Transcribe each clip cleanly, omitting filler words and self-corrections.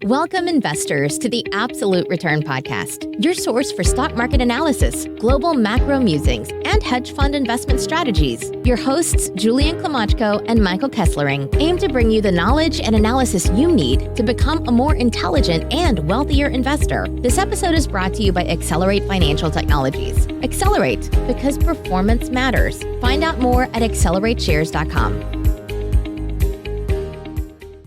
Welcome, investors, to the Absolute Return Podcast, your source for stock market analysis, global macro musings, and hedge fund investment strategies. Your hosts, Julian Klimachko and Michael Kessling, aim to bring you the knowledge and analysis you need to become a more intelligent and wealthier investor. This episode is brought to you by Accelerate Financial Technologies. Accelerate, because performance matters. Find out more at accelerateshares.com.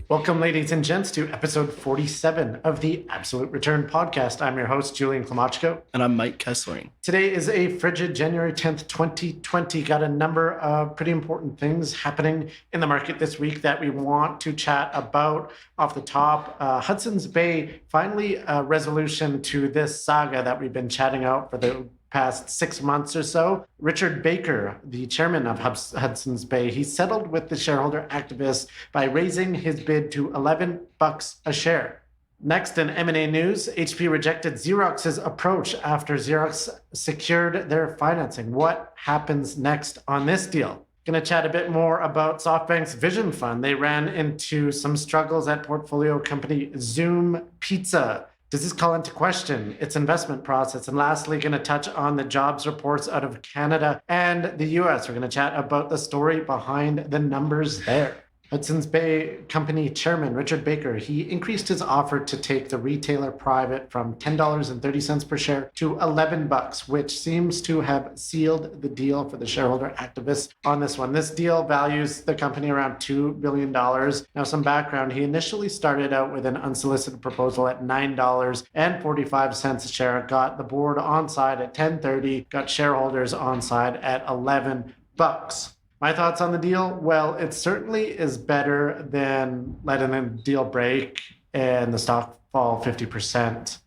Welcome, ladies and gents, to episode 47 of the Absolute Return Podcast. I'm your host, Julian Klimachko. And I'm Mike Kessling. Today is a frigid January 10th, 2020. Got a number of pretty important things happening in the market this week that we want to chat about. Off the top, Hudson's Bay, finally a resolution to this saga that we've been chatting out for the past 6 months or so. Richard Baker, the chairman of Hudson's Bay, he settled with the shareholder activists by raising his bid to $11 a share. Next, in M&A news, HP rejected Xerox's approach after Xerox secured their financing. What happens next on this deal? Going to chat a bit more about Softbank's Vision Fund. They ran into some struggles at portfolio company Zume Pizza. Does this call into question its investment process? And lastly, going to touch on the jobs reports out of Canada and the US. We're going to chat about the story behind the numbers there. Hudson's Bay Company Chairman Richard Baker, he increased his offer to take the retailer private from $10.30 per share to $11, which seems to have sealed the deal for the shareholder activists on this one. This deal values the company around $2 billion. Now, some background, he initially started out with an unsolicited proposal at $9.45 a share, got the board on side at $10.30, got shareholders on side at $11. My thoughts on the deal? Well, it certainly is better than letting the deal break and the stock fall 50%.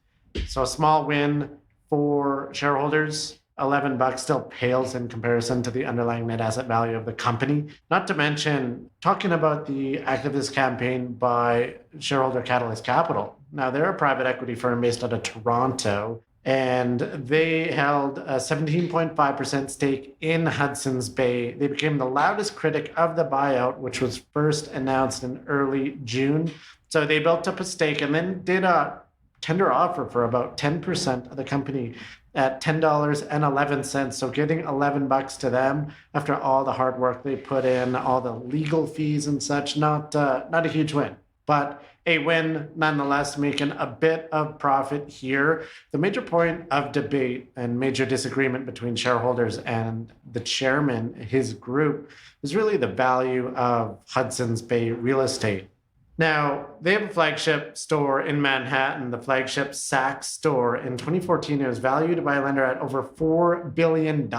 So a small win for shareholders. $11 still pales in comparison to the underlying net asset value of the company. Not to mention, talking about the activist campaign by shareholder Catalyst Capital. Now, they're a private equity firm based out of Toronto, and they held a 17.5% stake in Hudson's Bay. They became the loudest critic of the buyout, which was first announced in early June. So they built up a stake and then did a tender offer for about 10% of the company at $10.11. So getting $11 to them after all the hard work they put in, all the legal fees and such, not a huge win, but a win nonetheless, making a bit of profit here. The major point of debate and major disagreement between shareholders and the chairman, his group, is really the value of Hudson's Bay real estate. Now, they have a flagship store in Manhattan, the flagship Saks store. In 2014, it was valued by a lender at over $4 billion.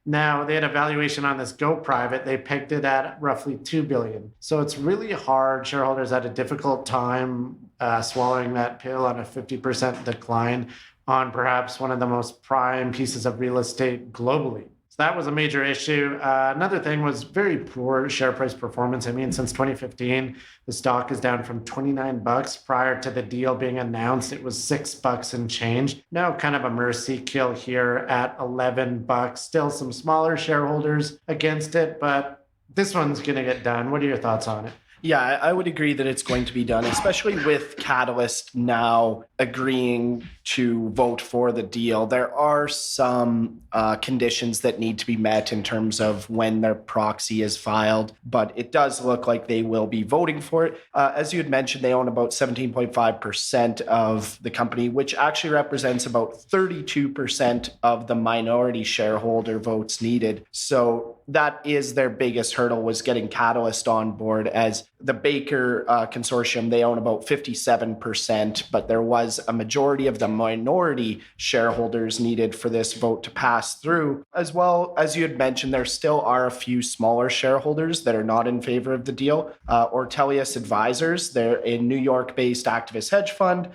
Now, they had a valuation on this go private. They pegged it at roughly $2 billion. So it's really hard. Shareholders had a difficult time swallowing that pill on a 50% decline on perhaps one of the most prime pieces of real estate globally. So that was a major issue. Another thing was very poor share price performance. I mean, since 2015, the stock is down from $29. Prior to the deal being announced, it was $6 and change. Now kind of a mercy kill here at $11. Still some smaller shareholders against it, but this one's going to get done. What are your thoughts on it? Yeah, I would agree that it's going to be done, especially with Catalyst now agreeing to vote for the deal. There are some conditions that need to be met in terms of when their proxy is filed, but it does look like they will be voting for it. As you had mentioned, they own about 17.5% of the company, which actually represents about 32% of the minority shareholder votes needed. So that is their biggest hurdle, was getting Catalyst on board. As the Baker consortium, they own about 57%, but there was a majority of the minority shareholders needed for this vote to pass through. As well, as you had mentioned, there still are a few smaller shareholders that are not in favor of the deal. Ortelius Advisors, they're a New York-based activist hedge fund.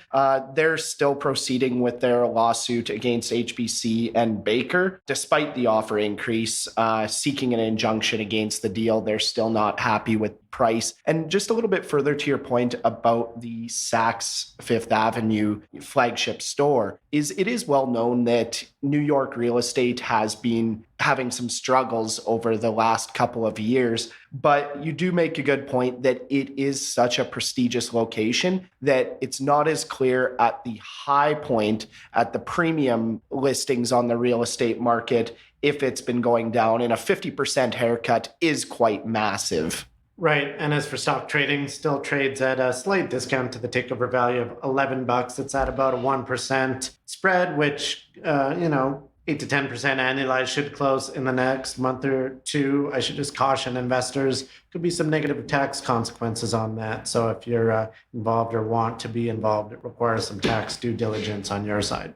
They're still proceeding with their lawsuit against HBC and Baker, despite the offer increase, seeking an injunction against the deal. They're still not happy with price. And And just a little bit further to your point about the Saks Fifth Avenue flagship store, it is well known that New York real estate has been having some struggles over the last couple of years. But you do make a good point that it is such a prestigious location that it's not as clear at the high point, at the premium listings on the real estate market, if it's been going down. And a 50% haircut is quite massive. Right. And as for stock trading, still trades at a slight discount to the takeover value of $11. It's at about a 1% spread, which, 8 to 10% annualized should close in the next month or two. I should just caution investors, could be some negative tax consequences on that. So if you're involved or want to be involved, it requires some tax due diligence on your side.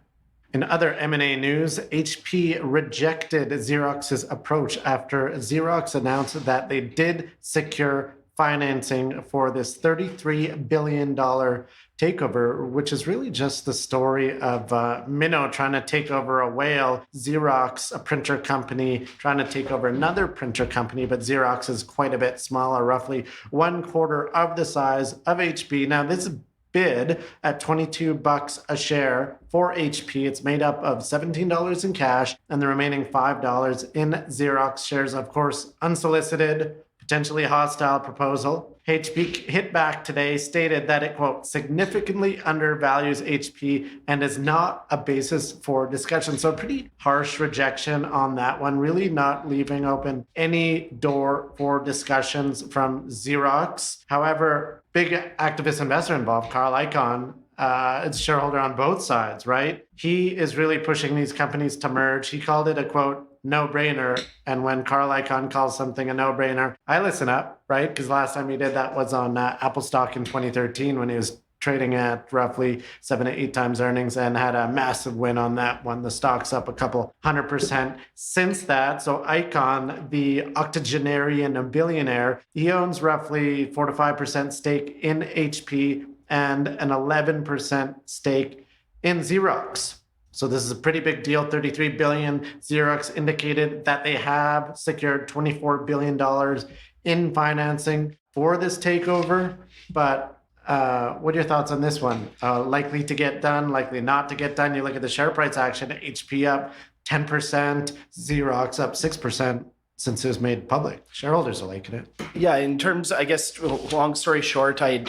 In other M&A news, HP rejected Xerox's approach after Xerox announced that they did secure financing for this $33 billion takeover, which is really just the story of Minnow trying to take over a whale, Xerox, a printer company, trying to take over another printer company, but Xerox is quite a bit smaller, roughly 1/4 of the size of HP. Now, this bid at $22 a share for HP. It's made up of $17 in cash and the remaining $5 in Xerox shares, of course, unsolicited, potentially hostile proposal. HP hit back today, stated that it, quote, significantly undervalues HP and is not a basis for discussion. So a pretty harsh rejection on that one, really not leaving open any door for discussions from Xerox. However, big activist investor involved, Carl Icahn, it's shareholder on both sides, right? He is really pushing these companies to merge. He called it a, quote, no-brainer. And when Carl Icahn calls something a no-brainer, I listen up, right? Because last time he did that was on Apple stock in 2013 when he was trading at roughly 7 to 8 times earnings and had a massive win on that one. The stock's up a couple 100% since that. So Icahn, the octogenarian billionaire, he owns roughly 4 to 5% stake in HP and an 11% stake in Xerox. So this is a pretty big deal, $33 billion. Xerox indicated that they have secured $24 billion in financing for this takeover. But what are your thoughts on this one? Likely to get done, likely not to get done? You look at the share price action, HP up 10%, Xerox up 6%. Since it was made public. Shareholders are liking it. Yeah, in terms, I guess, long story short, I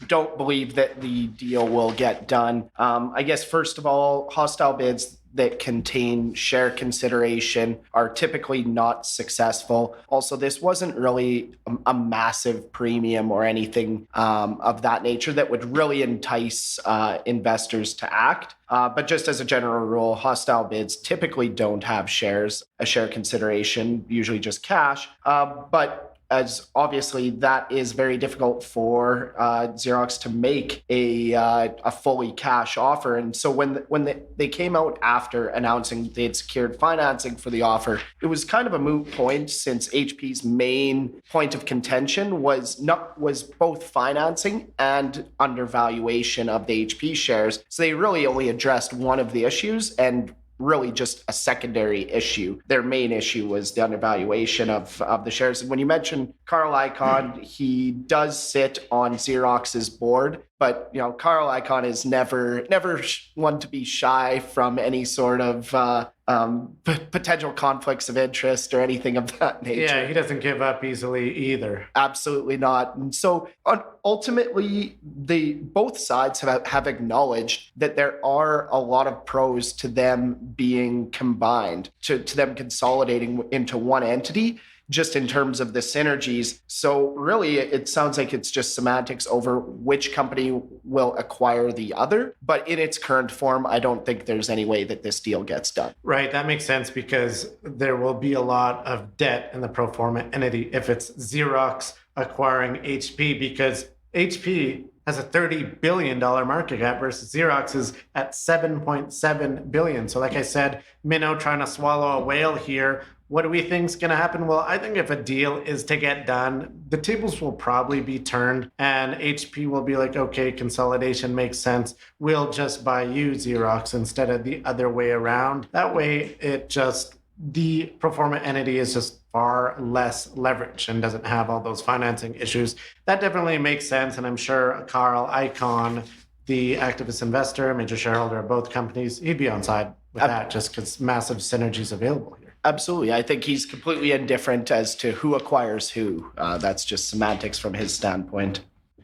don't believe that the deal will get done. I guess, first of all, hostile bids that contain share consideration are typically not successful. Also, this wasn't really a massive premium or anything of that nature that would really entice investors to act. But just as a general rule, hostile bids typically don't have a share consideration, usually just cash. But as obviously that is very difficult for Xerox to make a fully cash offer. And so when they came out after announcing they had secured financing for the offer, it was kind of a moot point since HP's main point of contention was both financing and undervaluation of the HP shares. So they really only addressed one of the issues and really just a secondary issue. Their main issue was the undervaluation of the shares. And when you mentioned Carl Icahn, he does sit on Xerox's board, but Carl Icahn is never one to be shy from any sort of potential conflicts of interest or anything of that nature. Yeah, he doesn't give up easily either. Absolutely not. And so ultimately, both sides have acknowledged that there are a lot of pros to them being combined, to them consolidating into one entity, just in terms of the synergies. So really, it sounds like it's just semantics over which company will acquire the other. But in its current form, I don't think there's any way that this deal gets done. Right. That makes sense because there will be a lot of debt in the pro forma entity if it's Xerox acquiring HP, because HP has a $30 billion market cap versus Xerox is at $7.7 billion. So like I said, Minnow trying to swallow a whale here. What do we think is going to happen? Well, I think if a deal is to get done, the tables will probably be turned and HP will be like, okay, consolidation makes sense. We'll just buy you, Xerox, instead of the other way around. That way, it just the pro forma entity is just far less leverage and doesn't have all those financing issues. That definitely makes sense. And I'm sure Carl Icahn, the activist investor, major shareholder of both companies, he'd be on side with that just because massive synergies available here. Absolutely. I think he's completely indifferent as to who acquires who. That's just semantics from his standpoint.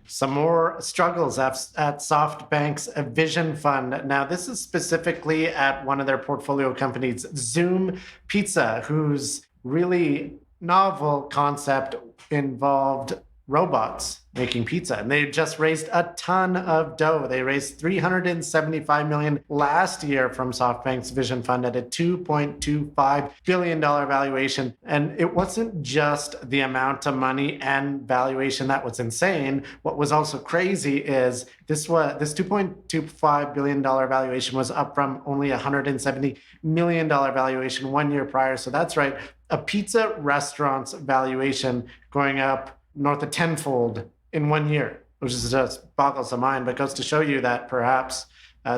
Some more struggles at Softbank's Vision Fund. Now, this is specifically at one of their portfolio companies, Zume Pizza, whose really novel concept involved robots making pizza. And they just raised a ton of dough. They raised $375 million last year from Softbank's Vision Fund at a $2.25 billion valuation. And it wasn't just the amount of money and valuation that was insane. What was also crazy is this $2.25 billion valuation was up from only $170 million valuation 1 year prior. So that's right, a pizza restaurant's valuation going up north of tenfold in 1 year, which is just boggles the mind, but goes to show you that perhaps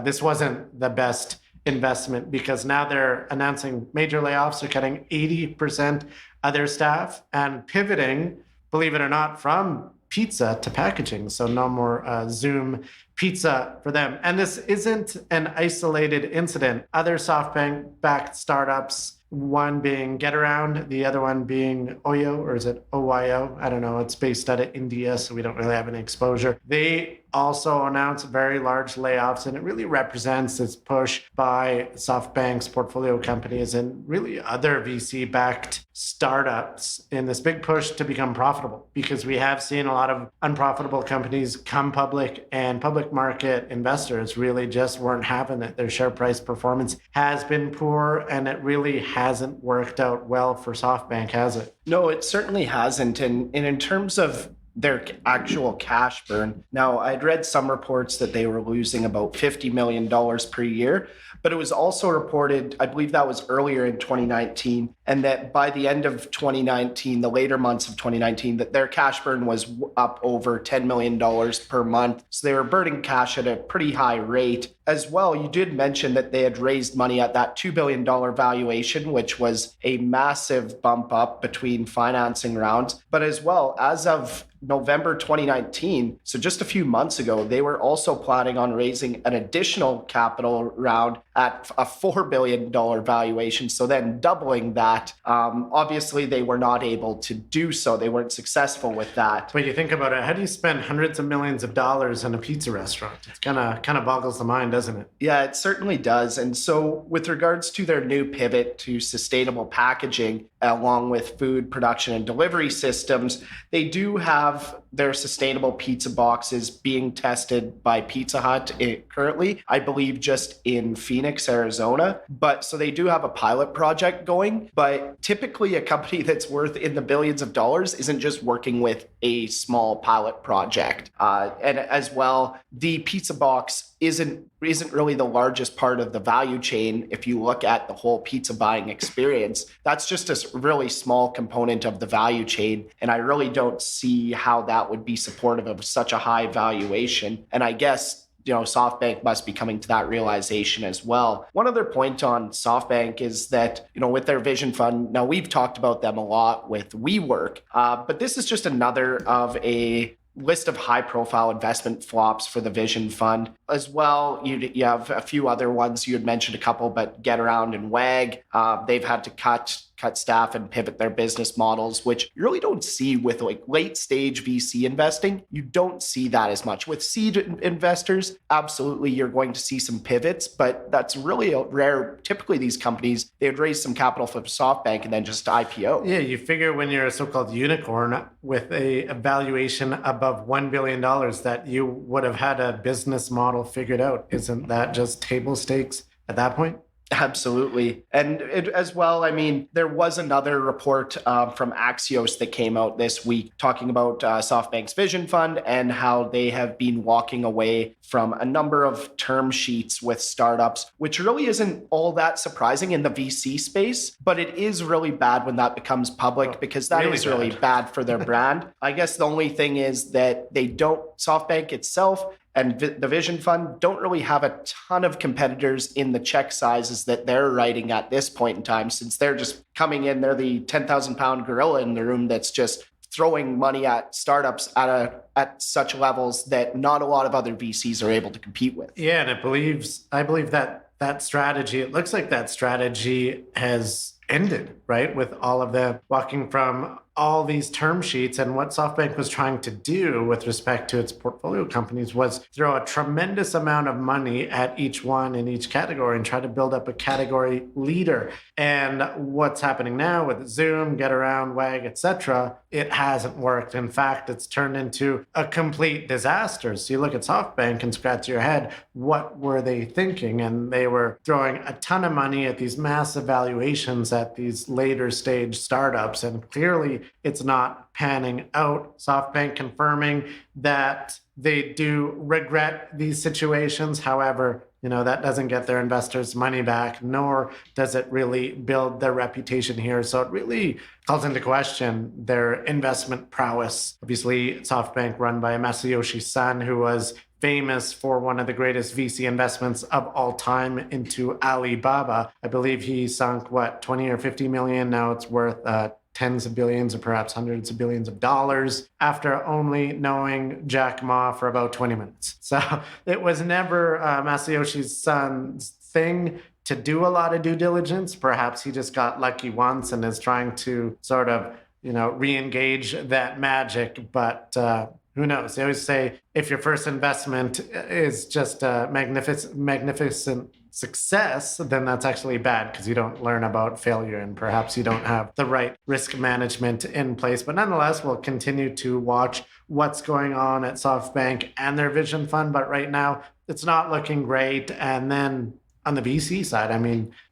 this wasn't the best investment, because now they're announcing major layoffs. They're cutting 80% of their staff and pivoting, believe it or not, from pizza to packaging. So no more Zume Pizza for them. And this isn't an isolated incident. Other SoftBank-backed startups, one being GetAround, the other one being Oyo, or is it OYO? I don't know. It's based out of India, so we don't really have any exposure. They also announced very large layoffs, and it really represents this push by SoftBank's portfolio companies and really other VC-backed startups in this big push to become profitable, because we have seen a lot of unprofitable companies come public, and public market investors really just weren't having it. Their share price performance has been poor, and it really hasn't worked out well for SoftBank, has it? No, it certainly hasn't. And in terms of their actual cash burn, now I'd read some reports that they were losing about $50 million per year, but it was also reported, I believe that was earlier in 2019, and that by the end of 2019, the later months of 2019, that their cash burn was up over $10 million per month. So they were burning cash at a pretty high rate. As well, you did mention that they had raised money at that $2 billion valuation, which was a massive bump up between financing rounds. But as well, as of November 2019, so just a few months ago, they were also planning on raising an additional capital round at a $4 billion valuation. So then doubling that. Obviously, they were not able to do so. They weren't successful with that. But you think about it, how do you spend hundreds of millions of dollars on a pizza restaurant? It's kind of boggles the mind, doesn't it? Yeah, it certainly does. And so with regards to their new pivot to sustainable packaging, along with food production and delivery systems, they do have their sustainable pizza boxes being tested by Pizza Hut currently, I believe just in Phoenix, Arizona. But so they do have a pilot project going, but typically a company that's worth in the billions of dollars isn't just working with a small pilot project. And as well, the pizza box isn't really the largest part of the value chain. If you look at the whole pizza buying experience, that's just a really small component of the value chain. And I really don't see how that would be supportive of such a high valuation. And I guess, SoftBank must be coming to that realization as well. One other point on SoftBank is that, with their Vision Fund, now we've talked about them a lot with WeWork, but this is just another of a list of high-profile investment flops for the Vision Fund. As well, you have a few other ones. You had mentioned a couple, but GetAround and WAG, they've had to cut staff and pivot their business models, which you really don't see with late stage VC investing. You don't see that as much. With seed investors, absolutely, you're going to see some pivots, but that's really rare. Typically, these companies, they would raise some capital from SoftBank and then just IPO. Yeah, you figure when you're a so-called unicorn with a valuation above $1 billion that you would have had a business model figured out. Isn't that just table stakes at that point? Absolutely. And as well, there was another report from Axios that came out this week talking about SoftBank's Vision Fund and how they have been walking away from a number of term sheets with startups, which really isn't all that surprising in the VC space, but it is really bad when that becomes public because that really bad for their brand. I guess the only thing is that SoftBank itself and the Vision Fund don't really have a ton of competitors in the check sizes that they're writing at this point in time, since they're just coming in. They're the 10,000 pound gorilla in the room that's just throwing money at startups at such levels that not a lot of other VCs are able to compete with. Yeah, and I believe that strategy, it looks like that strategy has ended, right? With all of them walking from all these term sheets. And what Softbank was trying to do with respect to its portfolio companies was throw a tremendous amount of money at each one in each category and try to build up a category leader. And what's happening now with Zume, GetAround, Wag, etc., it hasn't worked. In fact, it's turned into a complete disaster. So you look at Softbank and scratch your head, what were they thinking? And they were throwing a ton of money at these massive valuations at these later stage startups. And clearly it's not panning out. Softbank confirming that they do regret these situations. However, that doesn't get their investors' money back, nor does it really build their reputation here. So it really calls into question their investment prowess. Obviously, Softbank run by Masayoshi Son, who was famous for one of the greatest VC investments of all time into Alibaba. I believe he sunk, 20 or 50 million? Now it's worth tens of billions or perhaps hundreds of billions of dollars after only knowing Jack Ma for about 20 minutes. So it was never Masayoshi Son's thing to do a lot of due diligence. Perhaps he just got lucky once and is trying to sort of, re-engage that magic. But who knows? They always say if your first investment is just a magnificent success, then that's actually bad because you don't learn about failure and perhaps you don't have the right risk management in place. But nonetheless, we'll continue to watch what's going on at Softbank and their Vision Fund. But right now, it's not looking great. And then on the VC side,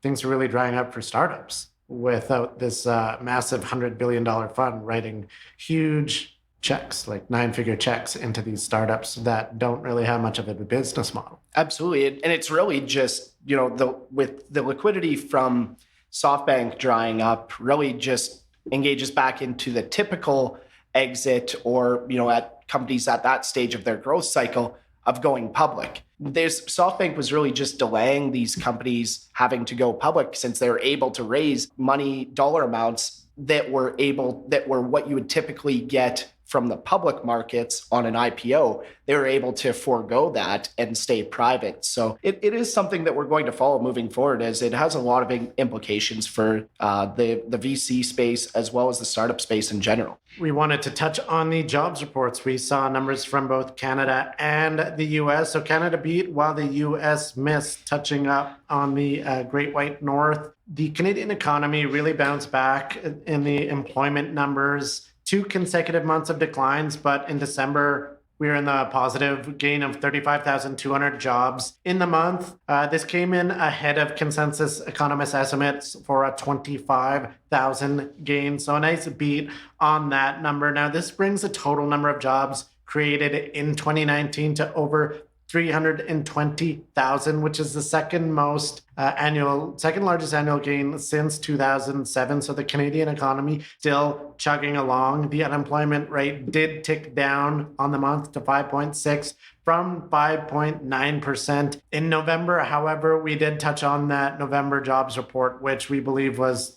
things are really drying up for startups without this massive $100 billion fund writing huge checks, like 9-figure checks into these startups that don't really have much of a business model. Absolutely. And it's really just, with the liquidity from Softbank drying up, really just engages back into the typical exit or, at companies at that stage of their growth cycle of going public. Softbank was really just delaying these companies having to go public since they were able to raise money, dollar amounts that were what you would typically get from the public markets on an IPO. They were able to forego that and stay private. So it is something that we're going to follow moving forward, as it has a lot of implications for the VC space as well as the startup space in general. We wanted to touch on the jobs reports. We saw numbers from both Canada and the US. So Canada beat while the US missed, touching up on the Great White North. The Canadian economy really bounced back in the employment numbers. 2 consecutive months of declines, but in December, we were in the positive gain of 35,200 jobs in the month. This came in ahead of consensus economist estimates for a 25,000 gain. So a nice beat on that number. Now, this brings the total number of jobs created in 2019 to over 320,000, which is the second largest annual gain since 2007. So the Canadian economy still chugging along. The unemployment rate did tick down on the month to 5.6 from 5.9% in November. However, we did touch on that November jobs report, which we believe was,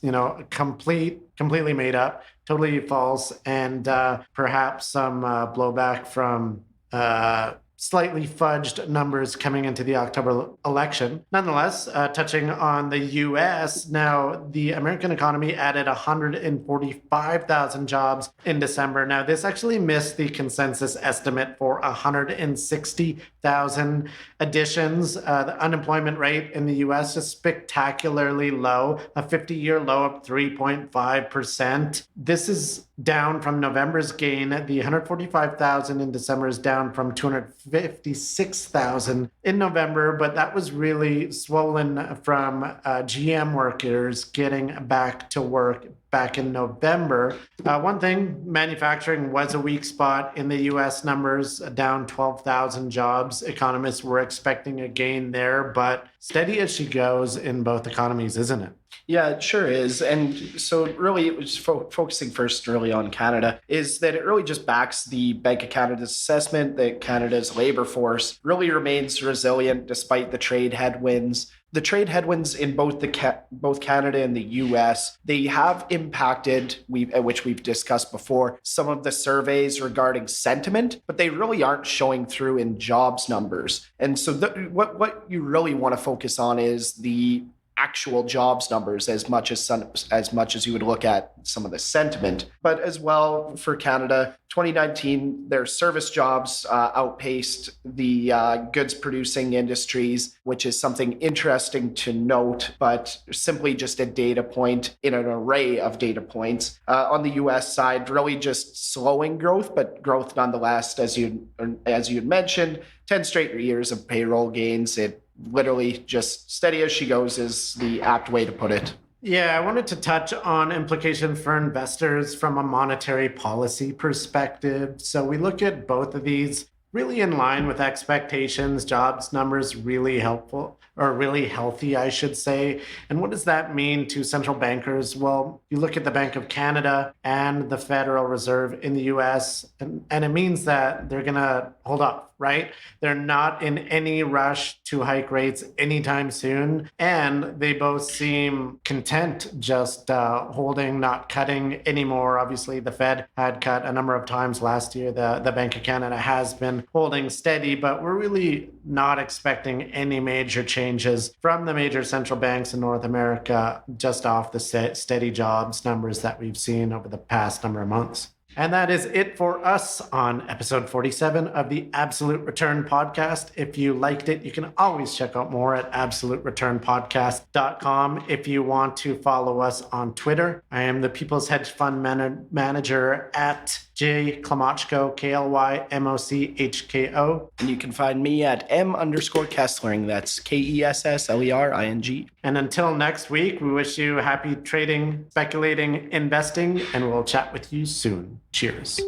completely made up, totally false, and perhaps some blowback from slightly fudged numbers coming into the October election. Nonetheless, touching on the US, now the American economy added 145,000 jobs in December. Now, this actually missed the consensus estimate for 160,000 additions. The unemployment rate in the US is spectacularly low, a 50-year low of 3.5%. This is down from November's gain. The 145,000 in December is down from 256,000 in November, but that was really swollen from GM workers getting back to work back in November. One thing, manufacturing was a weak spot in the U.S. numbers, down 12,000 jobs. Economists were expecting a gain there, but steady as she goes in both economies, isn't it? Yeah, it sure is. And so really it was focusing first really on Canada, is that it really just backs the Bank of Canada's assessment that Canada's labor force really remains resilient despite the trade headwinds. The trade headwinds in both both Canada and the US, they have impacted, which we've discussed before, some of the surveys regarding sentiment, but they really aren't showing through in jobs numbers. And so what you really want to focus on is the actual jobs numbers as much as you would look at some of the sentiment. But as well for Canada, 2019, their service jobs outpaced the goods producing industries, which is something interesting to note, but simply just a data point in an array of data points. On the US side, really just slowing growth, but growth nonetheless, as you had mentioned, 10 straight years of payroll gains. It literally just steady as she goes is the apt way to put it. Yeah, I wanted to touch on implications for investors from a monetary policy perspective. So we look at both of these really in line with expectations, jobs numbers really helpful, or really healthy, I should say. And what does that mean to central bankers? Well, you look at the Bank of Canada and the Federal Reserve in the US, and it means that they're going to hold off, right? They're not in any rush to hike rates anytime soon. And they both seem content just holding, not cutting anymore. Obviously, the Fed had cut a number of times last year. The Bank of Canada has been holding steady, but we're really not expecting any major changes from the major central banks in North America just off the steady jobs numbers that we've seen over the past number of months. And that is it for us on episode 47 of the Absolute Return Podcast. If you liked it, you can always check out more at absolutereturnpodcast.com. If you want to follow us on Twitter, I am the People's Hedge Fund Manager at J Klimochko, KLYMOCHKO. And you can find me at M_Kesslering. That's KESSLERING. And until next week, we wish you happy trading, speculating, investing, and we'll chat with you soon. Cheers.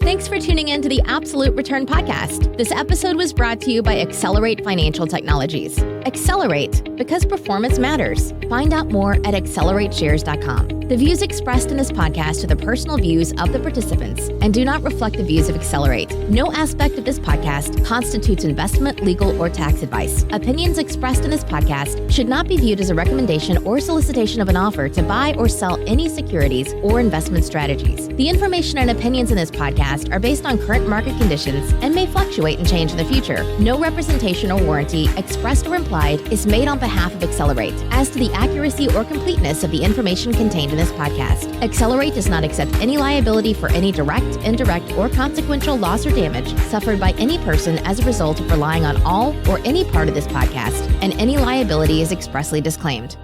Thanks for tuning in to the Absolute Return Podcast. This episode was brought to you by Accelerate Financial Technologies. Accelerate, because performance matters. Find out more at accelerateshares.com. The views expressed in this podcast are the personal views of the participants and do not reflect the views of Accelerate. No aspect of this podcast constitutes investment, legal, or tax advice. Opinions expressed in this podcast should not be viewed as a recommendation or solicitation of an offer to buy or sell any securities or investment strategies. The information and opinions in this podcast are based on current market conditions and may fluctuate and change in the future. No representation or warranty, expressed or implied, is made on behalf of Accelerate as to the accuracy or completeness of the information contained in this podcast. Accelerate does not accept any liability for any direct, indirect, or consequential loss or damage suffered by any person as a result of relying on all or any part of this podcast, and any liability is expressly disclaimed.